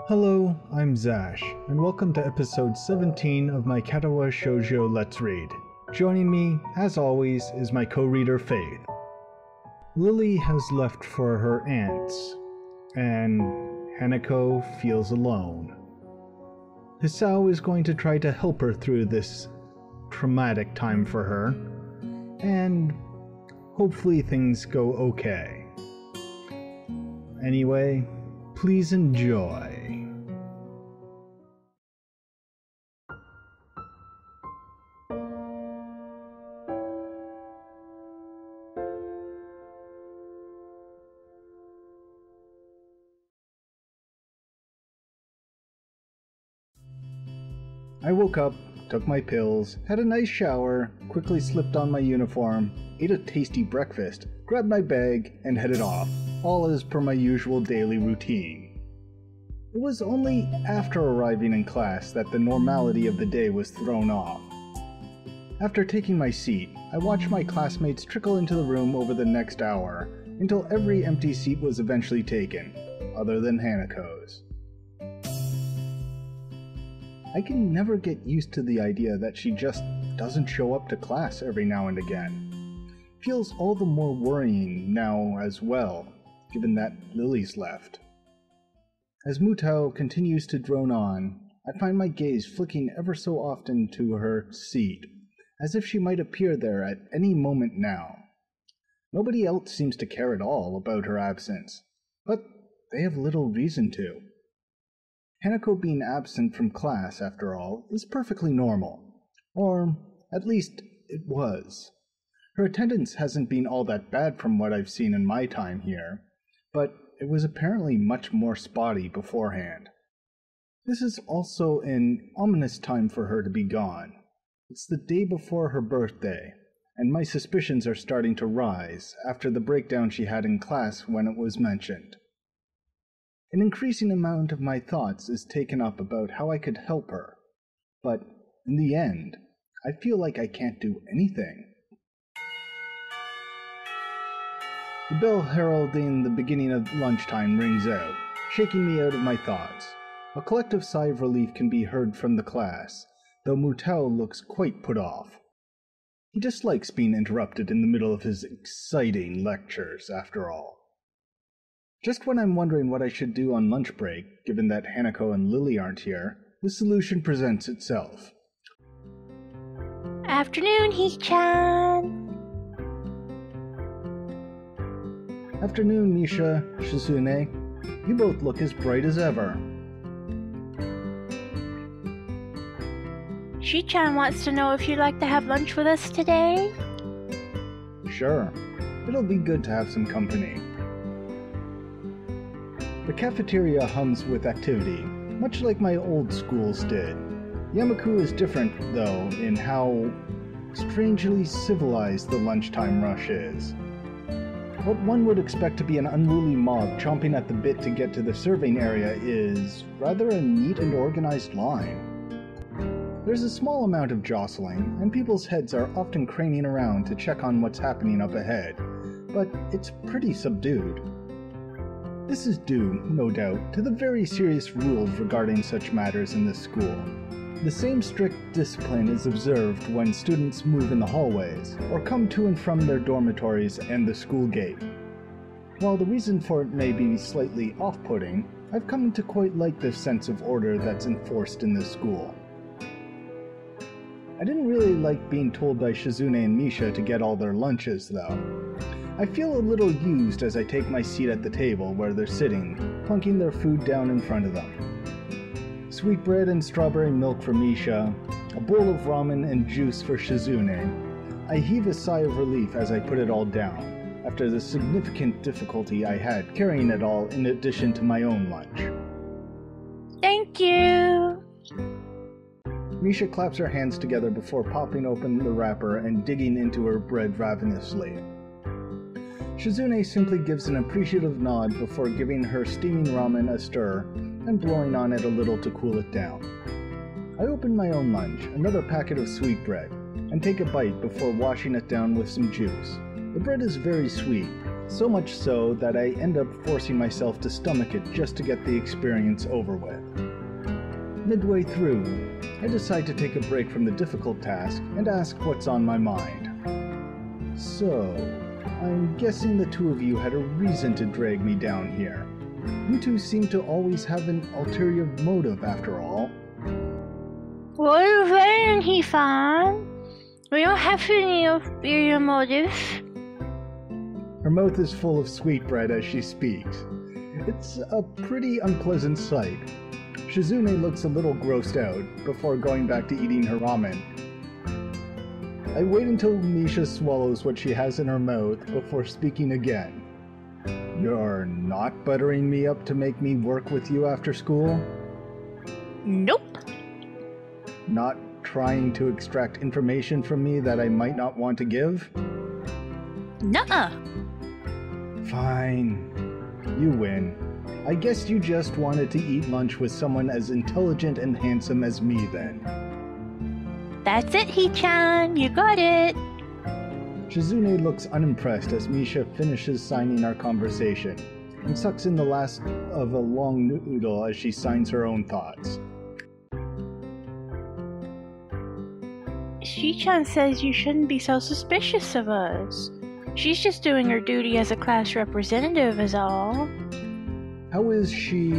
Hello, I'm Zash, and welcome to episode 17 of my Katawa Shoujo Let's Read. Joining me, as always, is my co-reader Faith. Lily has left for her aunts, and Hanako feels alone. Hisao is going to try to help her through this traumatic time for her, and hopefully things go okay. Anyway, please enjoy. I woke up, took my pills, had a nice shower, quickly slipped on my uniform, ate a tasty breakfast, grabbed my bag, and headed off, all as per my usual daily routine. It was only after arriving in class that the normality of the day was thrown off. After taking my seat, I watched my classmates trickle into the room over the next hour, until every empty seat was eventually taken, other than Hanako's. I can never get used to the idea that she just doesn't show up to class every now and again. Feels all the more worrying now as well, given that Lily's left. As Mutao continues to drone on, I find my gaze flicking ever so often to her seat, as if she might appear there at any moment now. Nobody else seems to care at all about her absence, but they have little reason to. Hanako being absent from class, after all, is perfectly normal. Or, at least, it was. Her attendance hasn't been all that bad from what I've seen in my time here, but it was apparently much more spotty beforehand. This is also an ominous time for her to be gone. It's the day before her birthday, and my suspicions are starting to rise after the breakdown she had in class when it was mentioned. An increasing amount of my thoughts is taken up about how I could help her, but in the end, I feel like I can't do anything. The bell heralding the beginning of lunchtime rings out, shaking me out of my thoughts. A collective sigh of relief can be heard from the class, though Mutao looks quite put off. He dislikes being interrupted in the middle of his exciting lectures, after all. Just when I'm wondering what I should do on lunch break, given that Hanako and Lily aren't here, the solution presents itself. Afternoon, Hee-chan! Afternoon, Misha, Shizune. You both look as bright as ever. Shi-chan wants to know if you'd like to have lunch with us today? Sure. It'll be good to have some company. The cafeteria hums with activity, much like my old schools did. Yamaku is different, though, in how strangely civilized the lunchtime rush is. What one would expect to be an unruly mob chomping at the bit to get to the serving area is rather a neat and organized line. There's a small amount of jostling, and people's heads are often craning around to check on what's happening up ahead, but it's pretty subdued. This is due, no doubt, to the very serious rules regarding such matters in this school. The same strict discipline is observed when students move in the hallways, or come to and from their dormitories and the school gate. While the reason for it may be slightly off-putting, I've come to quite like this sense of order that's enforced in this school. I didn't really like being told by Shizune and Misha to get all their lunches, though. I feel a little used as I take my seat at the table where they're sitting, plunking their food down in front of them. Sweetbread and strawberry milk for Misha, a bowl of ramen and juice for Shizune. I heave a sigh of relief as I put it all down, after the significant difficulty I had carrying it all in addition to my own lunch. Thank you! Misha claps her hands together before popping open the wrapper and digging into her bread ravenously. Shizune simply gives an appreciative nod before giving her steaming ramen a stir and blowing on it a little to cool it down. I open my own lunch, another packet of sweetbread, and take a bite before washing it down with some juice. The bread is very sweet, So much so that I end up forcing myself to stomach it just to get the experience over with. Midway through, I decide to take a break from the difficult task and ask what's on my mind. So, I'm guessing the two of you had a reason to drag me down here. You two seem to always have an ulterior motive after all. What are you saying, Hifan? We don't have any ulterior motive. Her mouth is full of sweetbread as she speaks. It's a pretty unpleasant sight. Shizune looks a little grossed out before going back to eating her ramen. I wait until Misha swallows what she has in her mouth before speaking again. You're not buttering me up to make me work with you after school? Nope. Not trying to extract information from me that I might not want to give? Nuh-uh. Fine. You win. I guess you just wanted to eat lunch with someone as intelligent and handsome as me then. That's it, Hee-chan. You got it. Shizune looks unimpressed as Misha finishes signing our conversation and sucks in the last of a long noodle as she signs her own thoughts. Hee-chan says you shouldn't be so suspicious of us. She's just doing her duty as a class representative is all. How is she,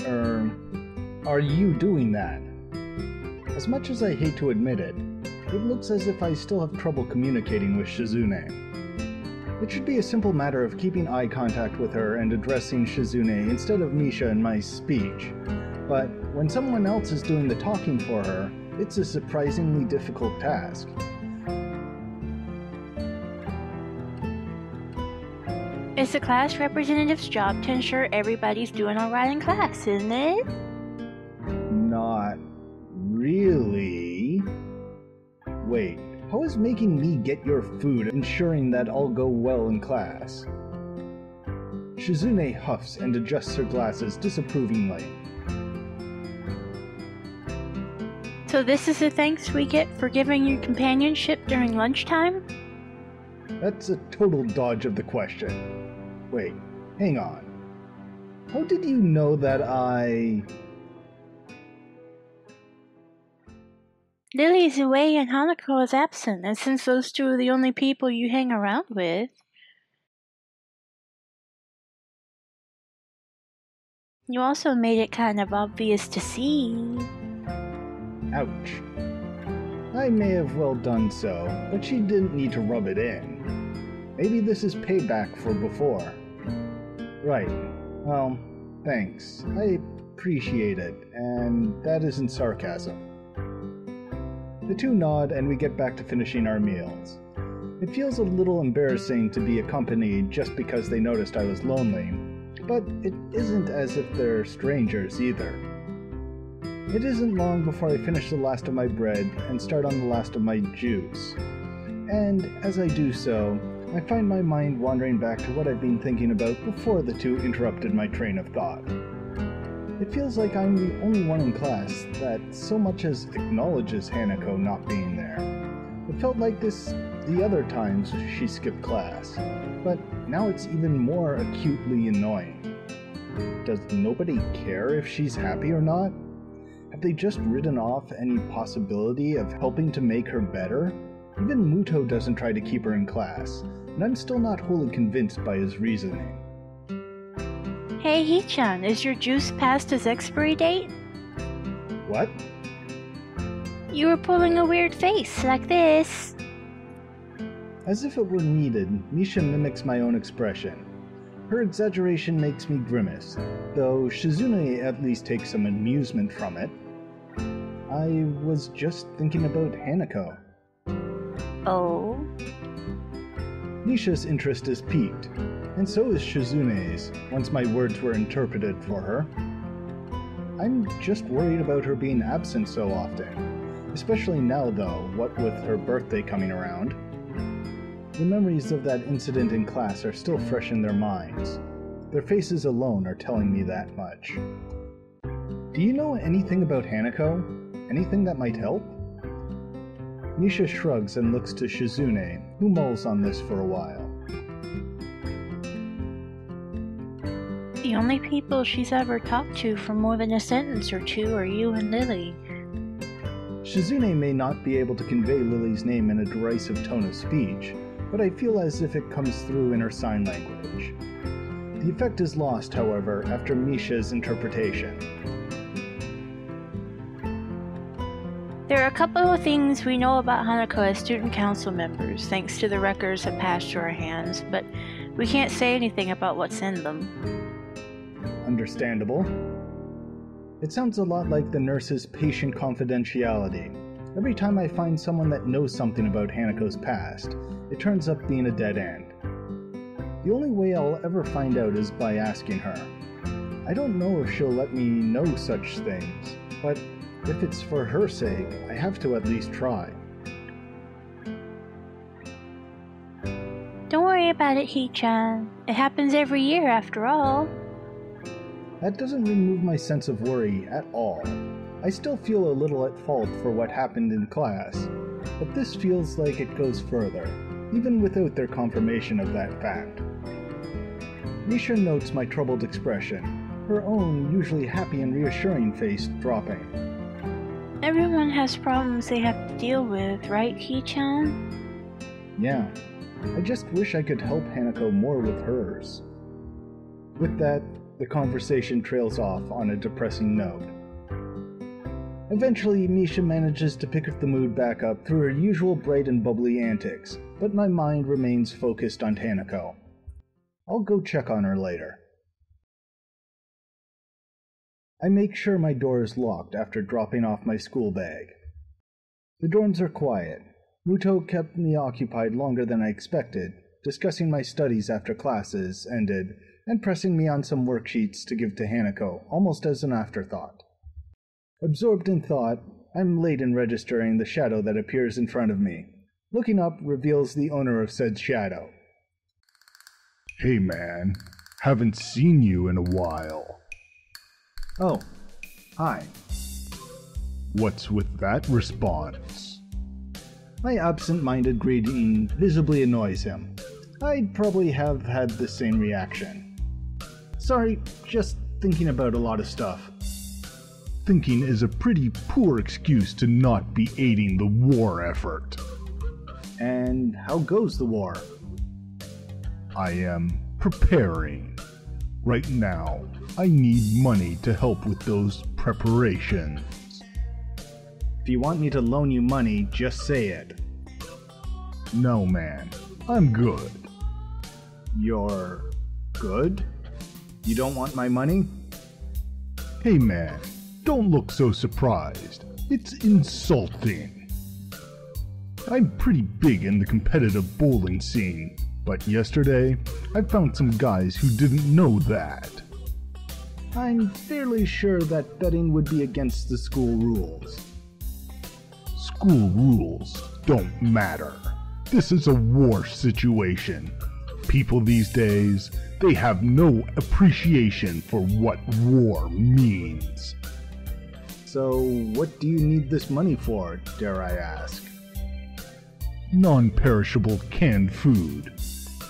are you doing that? As much as I hate to admit it, it looks as if I still have trouble communicating with Shizune. It should be a simple matter of keeping eye contact with her and addressing Shizune instead of Misha in my speech. But when someone else is doing the talking for her, it's a surprisingly difficult task. It's the class representative's job to ensure everybody's doing alright in class, isn't it? Not really. Wait, how is making me get your food ensuring that I'll go well in class? Shizune huffs and adjusts her glasses disapprovingly. So this is the thanks we get for giving you companionship during lunchtime? That's a total dodge of the question. Wait, hang on. How did you know that Lily's away and Hanako is absent, and since those two are the only people you hang around with... You also made it kind of obvious to see. Ouch. I may have well done so, but she didn't need to rub it in. Maybe this is payback for before. Right. Well, thanks. I appreciate it, and that isn't sarcasm. The two nod and we get back to finishing our meals. It feels a little embarrassing to be accompanied just because they noticed I was lonely, but it isn't as if they're strangers either. It isn't long before I finish the last of my bread and start on the last of my juice. And as I do so, I find my mind wandering back to what I've been thinking about before the two interrupted my train of thought. It feels like I'm the only one in class that so much as acknowledges Hanako not being there. It felt like this the other times she skipped class, but now it's even more acutely annoying. Does nobody care if she's happy or not? Have they just written off any possibility of helping to make her better? Even Muto doesn't try to keep her in class, and I'm still not wholly convinced by his reasoning. Hey Hee-chan, is your juice past its expiry date? What? You were pulling a weird face, like this. As if it were needed, Misha mimics my own expression. Her exaggeration makes me grimace, though Shizune at least takes some amusement from it. I was just thinking about Hanako. Oh? Misha's interest is piqued, and so is Shizune's, once my words were interpreted for her. I'm just worried about her being absent so often, especially now though, what with her birthday coming around. The memories of that incident in class are still fresh in their minds. Their faces alone are telling me that much. Do you know anything about Hanako? Anything that might help? Misha shrugs and looks to Shizune, who mulls on this for a while. The only people she's ever talked to for more than a sentence or two are you and Lily. Shizune may not be able to convey Lily's name in a derisive tone of speech, but I feel as if it comes through in her sign language. The effect is lost, however, after Misha's interpretation. There are a couple of things we know about Hanako as student council members, thanks to the records that passed through our hands, but we can't say anything about what's in them. Understandable. It sounds a lot like the nurse's patient confidentiality. Every time I find someone that knows something about Hanako's past, it turns up being a dead end. The only way I'll ever find out is by asking her. I don't know if she'll let me know such things, but if it's for her sake, I have to at least try. Don't worry about it, Hee-chan. It happens every year after all. That doesn't remove my sense of worry at all. I still feel a little at fault for what happened in class, but this feels like it goes further, even without their confirmation of that fact. Misha notes my troubled expression, her own usually happy and reassuring face dropping. Everyone has problems they have to deal with, right, Hee-chan? Yeah, I just wish I could help Hanako more with hers. With that, the conversation trails off on a depressing note. Eventually, Misha manages to pick the mood back up through her usual bright and bubbly antics, but my mind remains focused on Hanako. I'll go check on her later. I make sure my door is locked after dropping off my school bag. The dorms are quiet. Muto kept me occupied longer than I expected, discussing my studies after classes ended, and pressing me on some worksheets to give to Hanako, almost as an afterthought. Absorbed in thought, I'm late in registering the shadow that appears in front of me. Looking up reveals the owner of said shadow. Hey man, haven't seen you in a while. Oh, hi. What's with that response? My absent-minded greeting visibly annoys him. I'd probably have had the same reaction. Sorry, just thinking about a lot of stuff. Thinking is a pretty poor excuse to not be aiding the war effort. And how goes the war? I am preparing. Right now, I need money to help with those preparations. If you want me to loan you money, just say it. No, man. I'm good. You're good? You don't want my money? Hey, man. Don't look so surprised. It's insulting. I'm pretty big in the competitive bowling scene, but yesterday, I found some guys who didn't know that. I'm fairly sure that betting would be against the school rules. School rules don't matter. This is a war situation. People these days, they have no appreciation for what war means. So, what do you need this money for, dare I ask? Non-perishable canned food,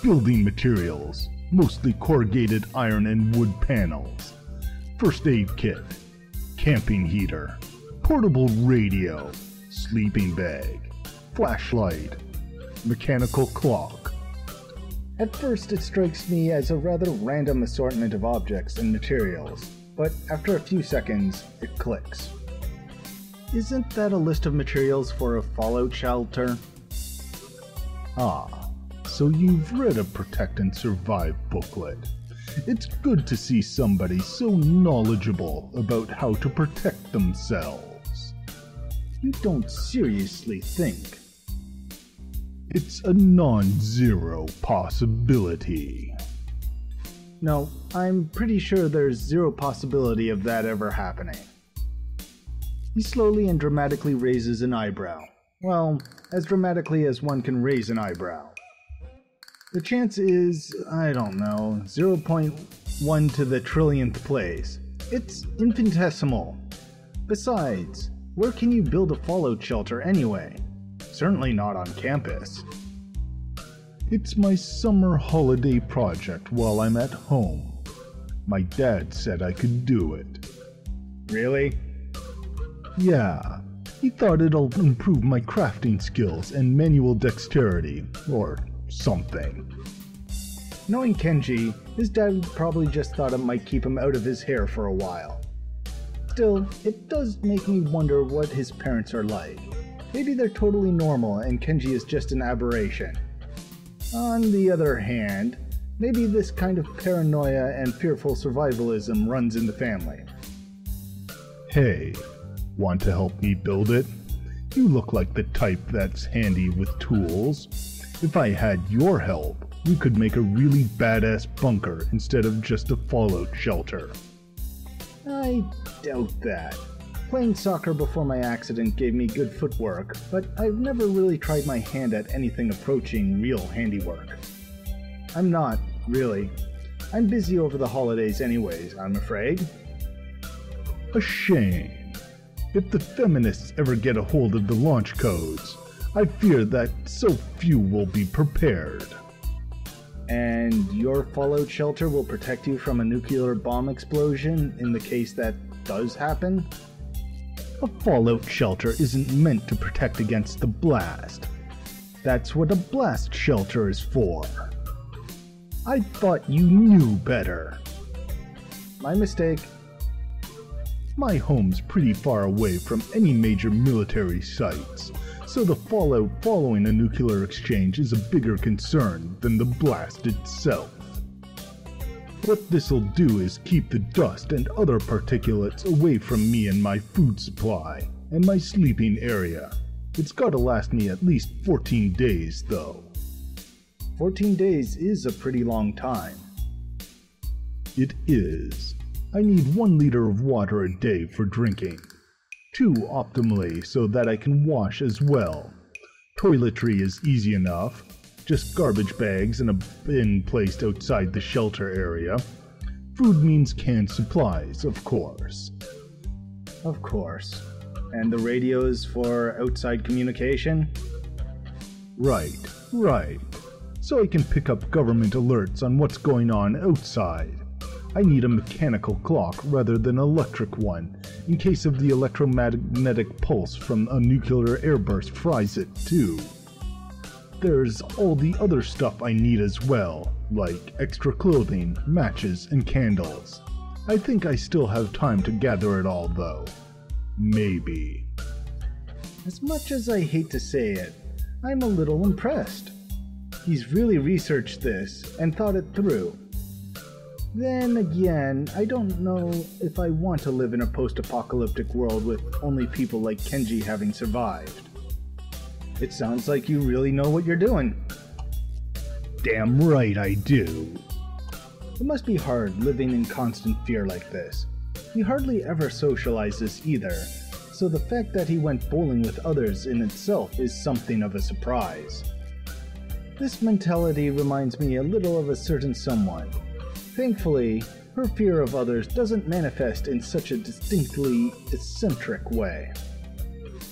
building materials, mostly corrugated iron and wood panels, first aid kit, camping heater, portable radio, sleeping bag, flashlight, mechanical clock. At first it strikes me as a rather random assortment of objects and materials, but after a few seconds, it clicks. Isn't that a list of materials for a fallout shelter? Ah, so you've read a Protect and Survive booklet. It's good to see somebody so knowledgeable about how to protect themselves. You don't seriously think? It's a non-zero possibility. No, I'm pretty sure there's zero possibility of that ever happening. He slowly and dramatically raises an eyebrow. Well, as dramatically as one can raise an eyebrow. The chance is, I don't know, 0.1 to the trillionth place. It's infinitesimal. Besides, where can you build a fallout shelter anyway? Certainly not on campus. It's my summer holiday project while I'm at home. My dad said I could do it. Really? Yeah, he thought it'll improve my crafting skills and manual dexterity, or something. Knowing Kenji, his dad probably just thought it might keep him out of his hair for a while. Still, it does make me wonder what his parents are like. Maybe they're totally normal and Kenji is just an aberration. On the other hand, maybe this kind of paranoia and fearful survivalism runs in the family. Hey, want to help me build it? You look like the type that's handy with tools. If I had your help, we could make a really badass bunker instead of just a fallout shelter. I doubt that. Playing soccer before my accident gave me good footwork, but I've never really tried my hand at anything approaching real handiwork. I'm not, really. I'm busy over the holidays anyways, I'm afraid. A shame. If the feminists ever get a hold of the launch codes, I fear that so few will be prepared. And your fallout shelter will protect you from a nuclear bomb explosion in the case that does happen? A fallout shelter isn't meant to protect against the blast. That's what a blast shelter is for. I thought you knew better. My mistake. My home's pretty far away from any major military sites, so the fallout following a nuclear exchange is a bigger concern than the blast itself. What this'll do is keep the dust and other particulates away from me and my food supply, and my sleeping area. It's gotta last me at least 14 days, though. 14 days is a pretty long time. It is. I need 1 liter of water a day for drinking. 2 optimally so that I can wash as well. Toiletry is easy enough. Just garbage bags and a bin placed outside the shelter area. Food means canned supplies, of course. Of course. And the radios for outside communication? Right. So I can pick up government alerts on what's going on outside. I need a mechanical clock rather than an electric one, in case of the electromagnetic pulse from a nuclear airburst fries it too. There's all the other stuff I need as well, like extra clothing, matches, and candles. I think I still have time to gather it all though. Maybe. As much as I hate to say it, I'm a little impressed. He's really researched this and thought it through. Then again, I don't know if I want to live in a post-apocalyptic world with only people like Kenji having survived. It sounds like you really know what you're doing. Damn right I do. It must be hard living in constant fear like this. He hardly ever socializes either, so the fact that he went bowling with others in itself is something of a surprise. This mentality reminds me a little of a certain someone. Thankfully, her fear of others doesn't manifest in such a distinctly eccentric way.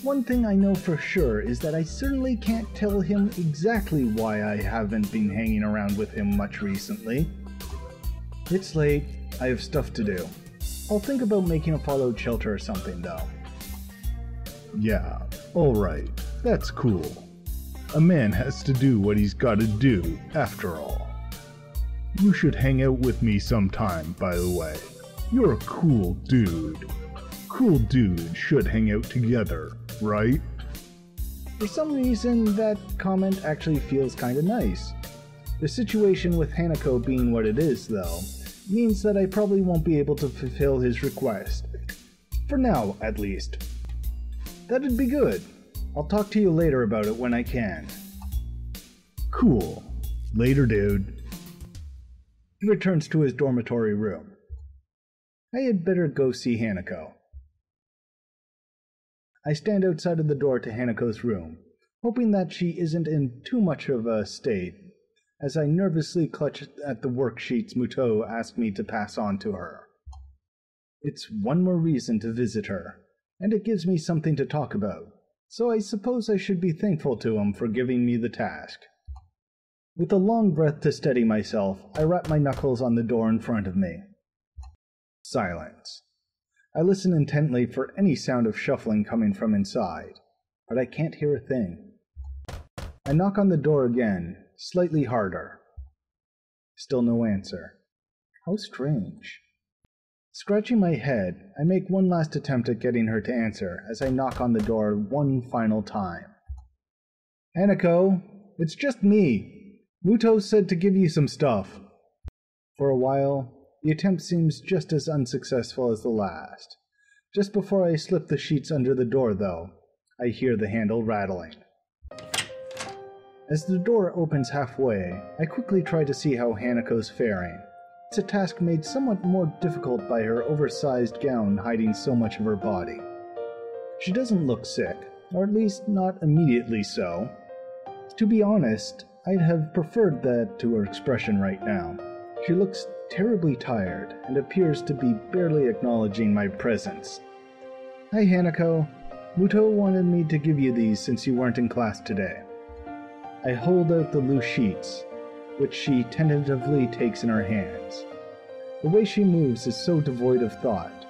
One thing I know for sure is that I certainly can't tell him exactly why I haven't been hanging around with him much recently. It's late, I have stuff to do. I'll think about making a fallout shelter or something though. Yeah, alright, that's cool. A man has to do what he's gotta do, after all. You should hang out with me sometime, by the way. You're a cool dude. Cool dudes should hang out together, right? For some reason, that comment actually feels kinda nice. The situation with Hanako being what it is, though, means that I probably won't be able to fulfill his request. For now, at least. That'd be good. I'll talk to you later about it when I can. Cool. Later, dude. He returns to his dormitory room. I had better go see Hanako. I stand outside of the door to Hanako's room, hoping that she isn't in too much of a state, as I nervously clutch at the worksheets Muto asked me to pass on to her. It's one more reason to visit her, and it gives me something to talk about, so I suppose I should be thankful to him for giving me the task. With a long breath to steady myself, I rap my knuckles on the door in front of me. Silence. I listen intently for any sound of shuffling coming from inside, but I can't hear a thing. I knock on the door again, slightly harder. Still no answer. How strange. Scratching my head, I make one last attempt at getting her to answer as I knock on the door one final time. Hanako, it's just me. Muto said to give you some stuff. For a while, the attempt seems just as unsuccessful as the last. Just before I slip the sheets under the door, though, I hear the handle rattling. As the door opens halfway, I quickly try to see how Hanako's faring. It's a task made somewhat more difficult by her oversized gown hiding so much of her body. She doesn't look sick, or at least not immediately so. To be honest, I'd have preferred that to her expression right now. She looks terribly tired and appears to be barely acknowledging my presence. Hi Hanako, Muto wanted me to give you these since you weren't in class today. I hold out the loose sheets, which she tentatively takes in her hands. The way she moves is so devoid of thought.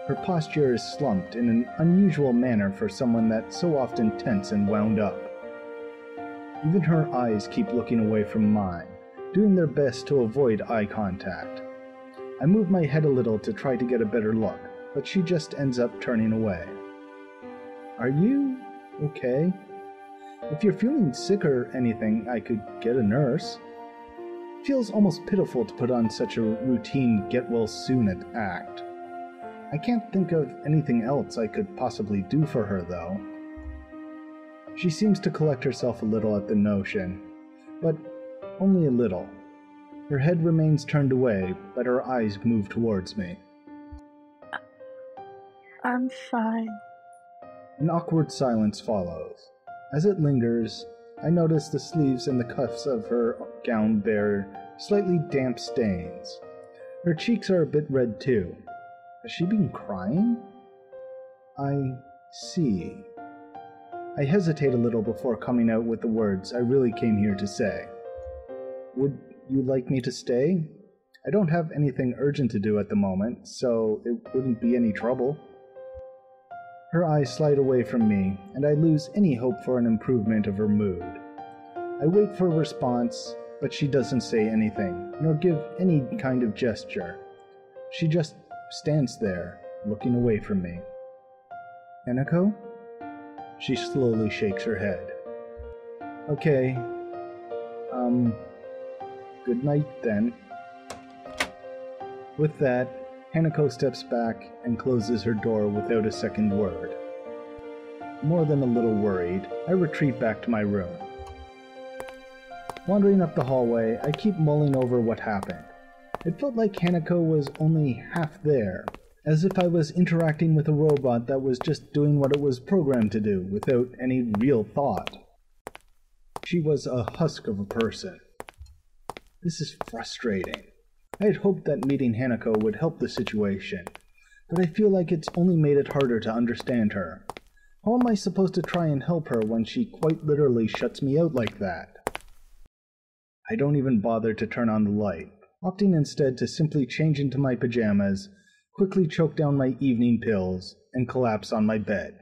Her posture is slumped in an unusual manner for someone that's so often tense and wound up. Even her eyes keep looking away from mine, doing their best to avoid eye contact. I move my head a little to try to get a better look, but she just ends up turning away. Are you okay? If you're feeling sick or anything, I could get a nurse. It feels almost pitiful to put on such a routine get-well-soon act. I can't think of anything else I could possibly do for her, though. She seems to collect herself a little at the notion, but only a little. Her head remains turned away, but her eyes move towards me. I'm fine. An awkward silence follows. As it lingers, I notice the sleeves and the cuffs of her gown bear slightly damp stains. Her cheeks are a bit red too. Has she been crying? I see. I hesitate a little before coming out with the words I really came here to say. Would you like me to stay? I don't have anything urgent to do at the moment, so it wouldn't be any trouble. Her eyes slide away from me, and I lose any hope for an improvement of her mood. I wait for a response, but she doesn't say anything, nor give any kind of gesture. She just stands there, looking away from me. Hanako? She slowly shakes her head. Okay. Good night then. With that, Hanako steps back and closes her door without a second word. More than a little worried, I retreat back to my room. Wandering up the hallway, I keep mulling over what happened. It felt like Hanako was only half there, as if I was interacting with a robot that was just doing what it was programmed to do, without any real thought. She was a husk of a person. This is frustrating. I had hoped that meeting Hanako would help the situation, but I feel like it's only made it harder to understand her. How am I supposed to try and help her when she quite literally shuts me out like that? I don't even bother to turn on the light, opting instead to simply change into my pajamas, quickly choke down my evening pills, and collapse on my bed.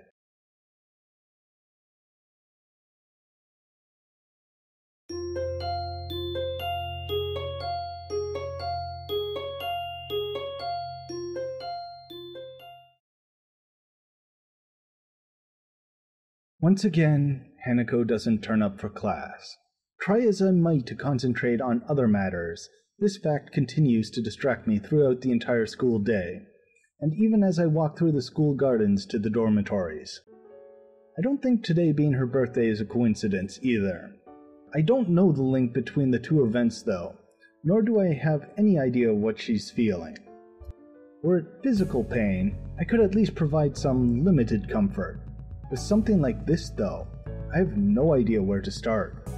Once again, Hanako doesn't turn up for class. Try as I might to concentrate on other matters, this fact continues to distract me throughout the entire school day, and even as I walk through the school gardens to the dormitories. I don't think today being her birthday is a coincidence either. I don't know the link between the two events though, nor do I have any idea what she's feeling. Were it physical pain, I could at least provide some limited comfort. With something like this though, I have no idea where to start.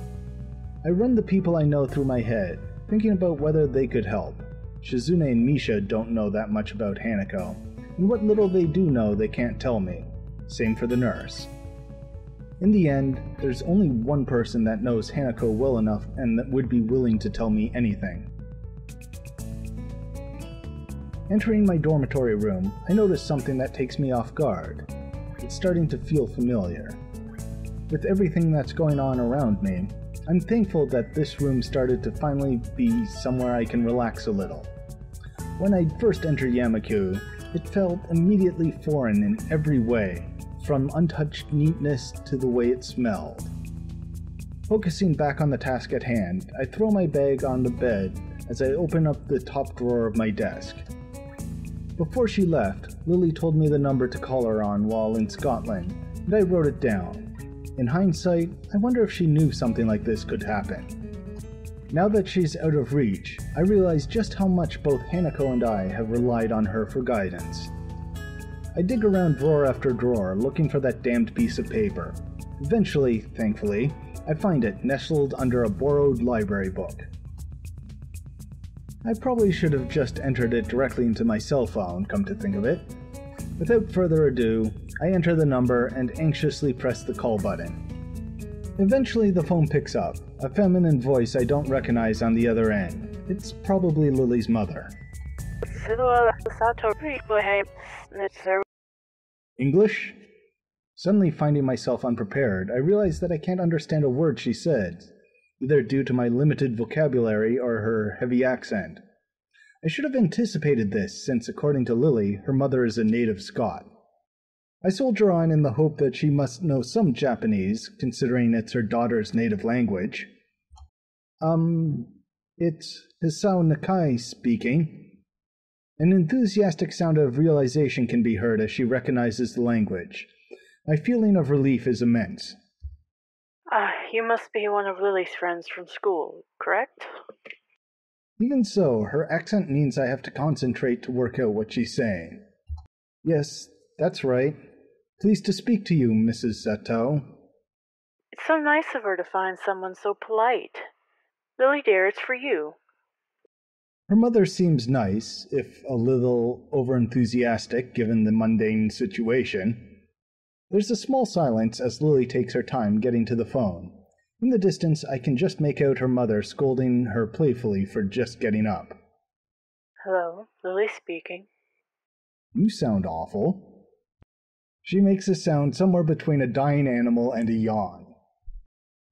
I run the people I know through my head, thinking about whether they could help. Shizune and Misha don't know that much about Hanako, and what little they do know they can't tell me. Same for the nurse. In the end, there's only one person that knows Hanako well enough and that would be willing to tell me anything. Entering my dormitory room, I notice something that takes me off guard. It's starting to feel familiar. With everything that's going on around me, I'm thankful that this room started to finally be somewhere I can relax a little. When I first entered Yamaku, it felt immediately foreign in every way, from untouched neatness to the way it smelled. Focusing back on the task at hand, I throw my bag on the bed as I open up the top drawer of my desk. Before she left, Lily told me the number to call her on while in Scotland, and I wrote it down. In hindsight, I wonder if she knew something like this could happen. Now that she's out of reach, I realize just how much both Hanako and I have relied on her for guidance. I dig around drawer after drawer looking for that damned piece of paper. Eventually, thankfully, I find it nestled under a borrowed library book. I probably should have just entered it directly into my cell phone, come to think of it. Without further ado, I enter the number and anxiously press the call button. Eventually the phone picks up, a feminine voice I don't recognize on the other end. It's probably Lily's mother. English? Suddenly finding myself unprepared, I realize that I can't understand a word she said, either due to my limited vocabulary or her heavy accent. I should have anticipated this, since according to Lily, her mother is a native Scot. I soldier on in the hope that she must know some Japanese, considering it's her daughter's native language. It's Hisao Nakai speaking. An enthusiastic sound of realization can be heard as she recognizes the language. My feeling of relief is immense. You must be one of Lily's friends from school, correct? Even so, her accent means I have to concentrate to work out what she's saying. Yes, that's right. Pleased to speak to you, Mrs. Sato. It's so nice of her to find someone so polite. Lily dear, it's for you. Her mother seems nice, if a little overenthusiastic given the mundane situation. There's a small silence as Lily takes her time getting to the phone. In the distance, I can just make out her mother scolding her playfully for just getting up. Hello, Lily speaking. You sound awful. She makes a sound somewhere between a dying animal and a yawn.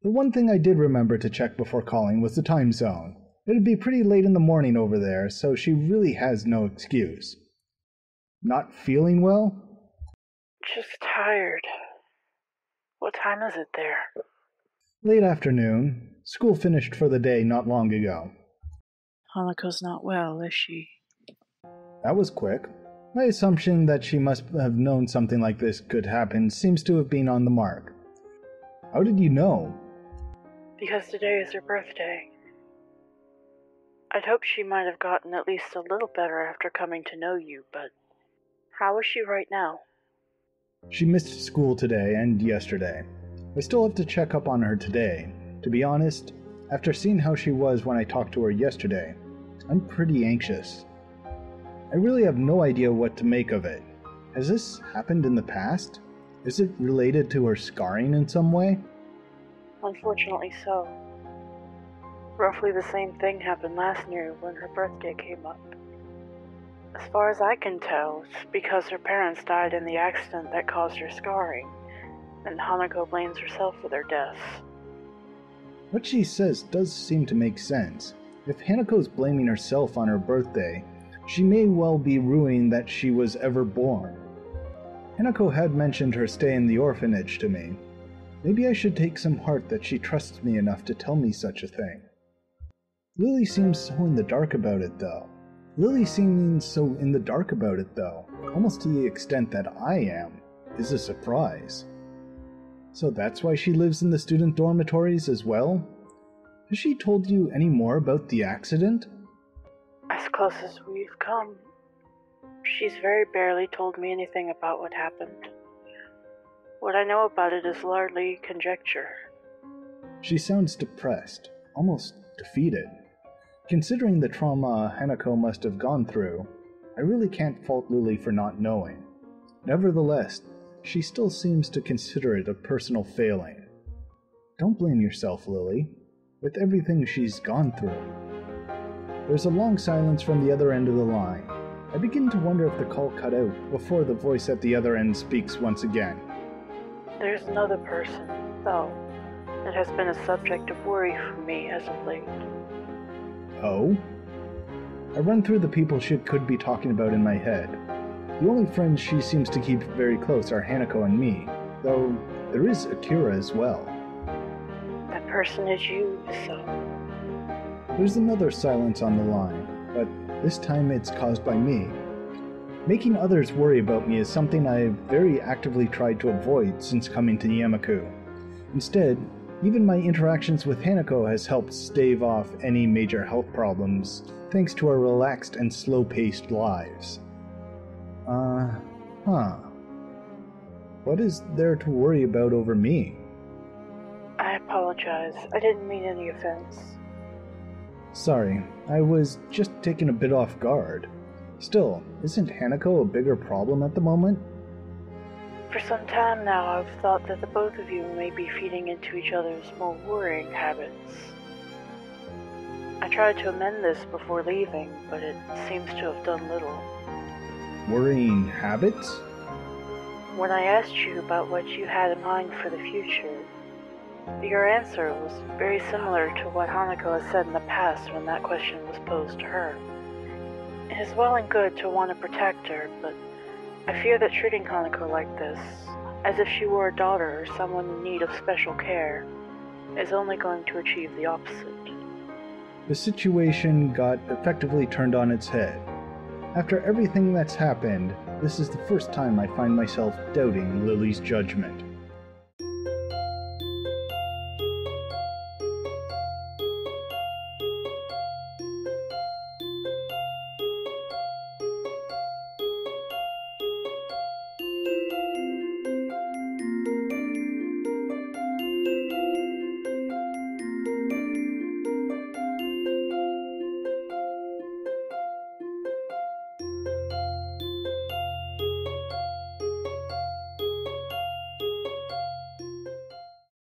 The one thing I did remember to check before calling was the time zone. It'd be pretty late in the morning over there, so she really has no excuse. Not feeling well? Just tired. What time is it there? Late afternoon. School finished for the day not long ago. Hanako's not well, is she? That was quick. My assumption that she must have known something like this could happen seems to have been on the mark. How did you know? Because today is her birthday. I'd hoped she might have gotten at least a little better after coming to know you, but how is she right now? She missed school today and yesterday. I still have to check up on her today. To be honest, after seeing how she was when I talked to her yesterday, I'm pretty anxious. I really have no idea what to make of it. Has this happened in the past? Is it related to her scarring in some way? Unfortunately so. Roughly the same thing happened last year when her birthday came up. As far as I can tell, it's because her parents died in the accident that caused her scarring, and Hanako blames herself for their deaths. What she says does seem to make sense. If Hanako's blaming herself on her birthday, she may well be ruining that she was ever born. Hanako had mentioned her stay in the orphanage to me. Maybe I should take some heart that she trusts me enough to tell me such a thing. Lily seems so in the dark about it, though. Almost to the extent that I am, is a surprise. So that's why she lives in the student dormitories as well? Has she told you any more about the accident? As close as we've come. She's very barely told me anything about what happened. What I know about it is largely conjecture. She sounds depressed, almost defeated. Considering the trauma Hanako must have gone through, I really can't fault Lily for not knowing. Nevertheless, she still seems to consider it a personal failing. Don't blame yourself, Lily, with everything she's gone through. There's a long silence from the other end of the line. I begin to wonder if the call cut out before the voice at the other end speaks once again. There's another person, though, that has been a subject of worry for me as of late. Oh? I run through the people she could be talking about in my head. The only friends she seems to keep very close are Hanako and me, though there is Akira as well. That person is you, so... There's another silence on the line, but this time it's caused by me. Making others worry about me is something I've very actively tried to avoid since coming to Yamaku. Instead, even my interactions with Hanako has helped stave off any major health problems, thanks to our relaxed and slow-paced lives. What is there to worry about over me? I apologize. I didn't mean any offense. Sorry, I was just taken a bit off guard. Still, isn't Hanako a bigger problem at the moment? For some time now, I've thought that the both of you may be feeding into each other's more worrying habits. I tried to amend this before leaving, but it seems to have done little. Worrying habits? When I asked you about what you had in mind for the future, your answer was very similar to what Hanako has said in the past when that question was posed to her. It is well and good to want to protect her, but I fear that treating Hanako like this, as if she were a daughter or someone in need of special care, is only going to achieve the opposite. The situation got effectively turned on its head. After everything that's happened, this is the first time I find myself doubting Lily's judgment.